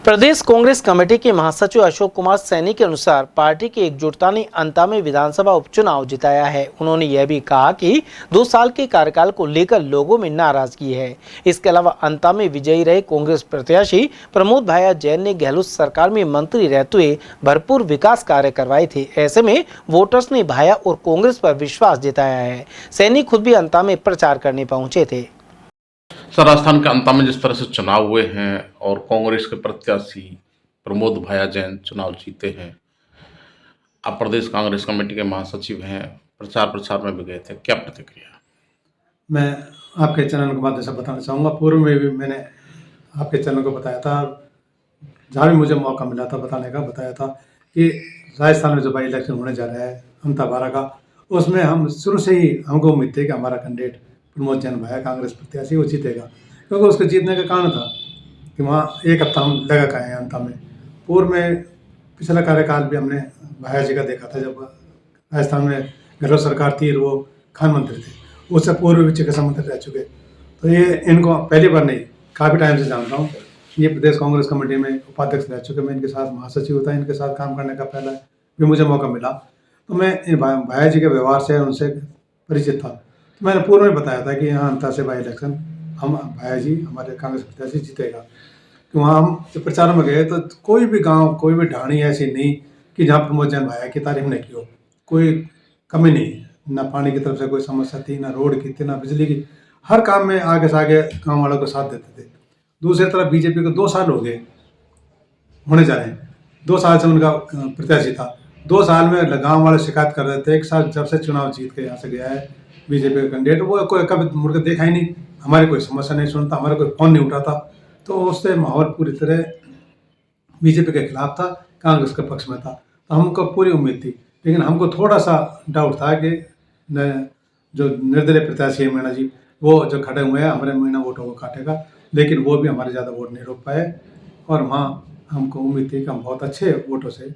प्रदेश Congress committee के महासचिव अशोक कुमार सैनी के अनुसार पार्टी की एकजुटता ने अंता में विधानसभा उपचुनाव जिताया है। उन्होंने यह भी कहा कि 2 साल के कार्यकाल को लेकर लोगों में नाराजगी है। इसके अलावा अंता में विजयी रहे कांग्रेस प्रत्याशी प्रमोद भाया जैन ने गहलोत सरकार में मंत्री रहते हुए भरपूर विकास कार्य करवाए थे। ऐसे में वोटर्स ने भाया और कांग्रेस पर विश्वास जताया है। सैनी खुद भी अंता में प्रचार करने पहुंचे थे। सर, राजस्थान के अंता में जिस तरह से चुनाव हुए हैं और कांग्रेस के प्रत्याशी प्रमोद भाया जैन चुनाव जीते हैं, आप प्रदेश कांग्रेस कमेटी के महासचिव हैं, प्रचार में भी गए थे, क्या प्रतिक्रिया? मैं आपके चैनल के माध्यम से बताना चाहूँगा। पूर्व में भी मैंने आपके चैनल को बताया था, जहाँ भी मुझे मौका मिला था बताया था कि राजस्थान में जो बाई इलेक्शन होने जा रहा है अंता 12 का, उसमें हम शुरू से ही हमको उम्मीद थी कि हमारा कैंडिडेट प्रमोद जैन भाया कांग्रेस प्रत्याशी वो जीतेगा, क्योंकि उसके जीतने का कारण था कि वहाँ एक हफ्ता हम लगा के आए हैं अंता में। पूर्व में पिछला कार्यकाल भी हमने भाया जी का देखा था, जब राजस्थान में गहलोत सरकार थी, वो खान मंत्री थे, उससे पूर्व भी चिकित्सा मंत्री रह चुके। तो ये इनको पहली बार नहीं, काफ़ी टाइम से जानता हूँ। ये प्रदेश कांग्रेस कमेटी में उपाध्यक्ष रह चुके, मैं इनके साथ महासचिव था, इनके साथ काम करने का पहला भी मुझे मौका मिला, तो मैं भाया जी के व्यवहार से उनसे परिचित था। तो मैंने पूर्व में बताया था कि यहाँ अंता से बाई इलेक्शन हम भाया जी हमारे कांग्रेस प्रत्याशी जीतेगा। कि वहाँ हम जब प्रचार में गए तो कोई भी गांव, कोई भी ढाणी ऐसी नहीं कि जहाँ प्रमोद जैन भाया की तारीफ नहीं की हो। कोई कमी नहीं, ना पानी की तरफ से कोई समस्या थी, ना रोड की थी, ना बिजली की। हर काम में आगे से आगे गाँव वालों को साथ देते थे। दूसरी तरफ बीजेपी को 2 साल हो गए होने जा रहे हैं, 2 साल से उनका प्रत्याशी था। 2 साल में गाँव वाले शिकायत कर रहे थे। एक साल जब से चुनाव जीत के यहाँ से गया है बीजेपी का कैंडिडेट, वो कोई कभी मुड़ के देखा ही नहीं, हमारी कोई समस्या नहीं सुनता, हमारा कोई फोन नहीं उठाता। तो उससे माहौल पूरी तरह बीजेपी के खिलाफ था, कांग्रेस के पक्ष में था। तो हमको पूरी उम्मीद थी, लेकिन हमको थोड़ा सा डाउट था कि जो निर्दलीय प्रत्याशी है मीणा जी, वो जो खड़े हुए हैं हमारे मीणा वोटों को काटेगा, लेकिन वो भी हमारे ज़्यादा वोट नहीं रोक पाए। और वहाँ हमको उम्मीद थी कि हम बहुत अच्छे वोटों से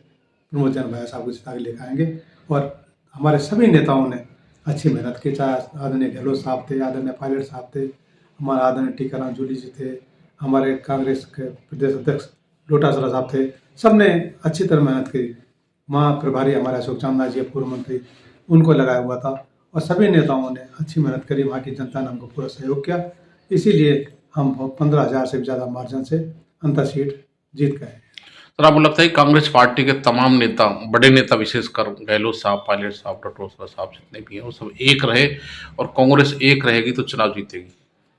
प्रमोद जैन भाया साहब को जिता के लेकर आएंगे। और हमारे सभी नेताओं ने अच्छी मेहनत की, चाहे आदरणीय गहलोत साहब थे, आदरणीय पायलट साहब थे, हमारे आदरणीय टीकाराम जूली जी थे, हमारे कांग्रेस के प्रदेश अध्यक्ष डोटासरा साहब थे, सब ने अच्छी तरह मेहनत की। वहाँ प्रभारी हमारे अशोक चांदा जी पूर्व मंत्री, उनको लगाया हुआ था, और सभी नेताओं ने अच्छी मेहनत करी। वहाँ की जनता ने हमको पूरा सहयोग किया, इसीलिए हम 15,000 से भी ज़्यादा मार्जिन से अंतर सीट जीत गए। सर, आपको लगता है कांग्रेस पार्टी के तमाम नेता, बड़े नेता विशेषकर गहलोत साहब, पायलट साहब, डोटासरा साहब जितने भी हैं, वो सब एक रहे और कांग्रेस एक रहेगी तो चुनाव जीतेगी?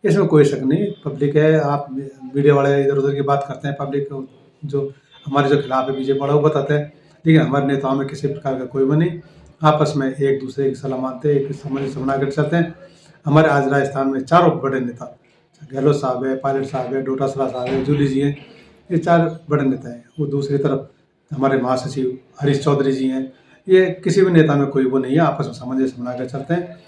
इसमें कोई शक नहीं। पब्लिक है, आप मीडिया वाले इधर उधर की बात करते हैं, पब्लिक जो हमारे जो खिलाफ है बीजेपी वाला वो बताते हैं, लेकिन हमारे नेताओं में किसी प्रकार का कोई वो नहीं। आपस में एक दूसरे की सलाह मानते हैं, एक सामंजस्य बनाकर चलते हैं। हमारे आज राजस्थान में 4 बड़े नेता, गहलोत साहब है, पायलट साहब है, डोटासरा साहब है, जूली जी हैं, ये 4 बड़े नेता हैं। वो दूसरी तरफ हमारे महासचिव हरीश चौधरी जी हैं। ये किसी भी नेता में कोई वो नहीं है, आपस में सामंजस्य बनाकर चलते हैं।